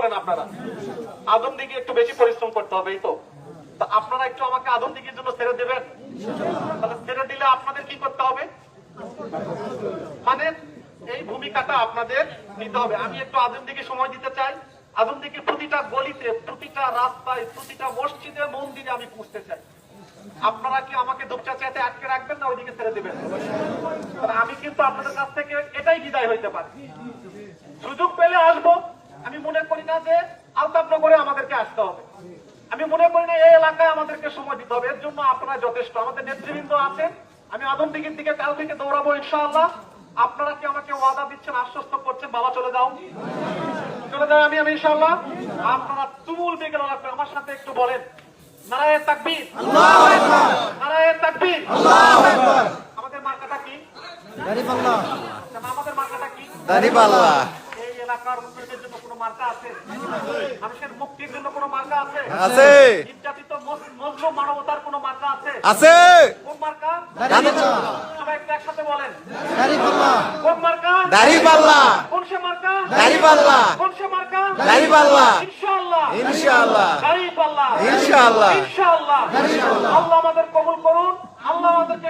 বলেন আপনারা? আদমদীঘি একটু বেশি পরিশ্রম করতে হবে, এই তো। আপনারা একটু আমাকে আদমদীঘির জন্য ছেড়ে দেবেন? তাহলে ছেড়ে দিলে আপনাদের কি করতে হবে? মানে এই ভূমিকাটা আপনাদের নিতে হবে। আমি একটু আদমদীঘি সময় দিতে চাই। আদমদীঘির প্রতিটা গলিতে, প্রতিটা রাস্তায়, প্রতিটা মসজিদে, মন্দিরে আমি পৌঁছতে চাই। আপনারা কি আমাকে দুপচা চাইতে আটকে রাখবেন না ওইদিকে ছেড়ে দেবেন? আমি কিন্তু আপনাদের কাছ থেকে এটাই বিদায় হইতে পারি। সুযোগ পেলে আসবো। আমি মনে করি না যে আলতাফনগরে আমাদেরকে আসতে হবে। আমি মনে করি না এই এলাকায় আমাদেরকে সময় দিতে হবে। এর জন্য আপনারা যথেষ্ট। আমাদের নেতৃবৃন্দ আছেন। আমি আদমদীঘির দিকে কাল থেকে দৌড়াবো ইনশাআল্লাহ। আপনারা কি আমাকে ওয়াদা দিচ্ছেন, আশ্বস্ত করছেন, বাবা চলে যাও, চলে যাও আমি ইনশাআল্লাহ? আপনারা তুমুল বেগে রাখবেন। আমার সাথে একটু বলেন নারায়ে তাকবীর, আল্লাহু আকবার, নারায়ে তাকবীর, আল্লাহু আকবার। আমাদের মার্কাটা কি? দাড়িপাল্লা। আমাদের মার্কাটা কি? দাড়িপাল্লা। এই এলাকার উন্নয়নের জন্য কোনো মার্কা আছে? মানুষের মুক্তির জন্য কোনো মার্কা আছে? আছে। নির্যাতিত মজলুম মানবতার কোনো মার্কা আছে? আছে। কোন মার্কা? দাড়িপাল্লা। সবাই একটু একসাথে বলেন দাড়িপাল্লা। কোন মার্কা? দাড়িপাল্লা। কোন সে মার্কা? দাড়িপাল্লা। কোন সে মার্কা? দাড়িপাল্লা। ইনশাআল্লাহ, ইনশাআল্লাহ, দাড়িপাল্লা, ইনশাআল্লাহ, ইনশাআল্লাহ। আল্লাহ আমাদের কবুল করুন। আল্লাহ আমাদেরকে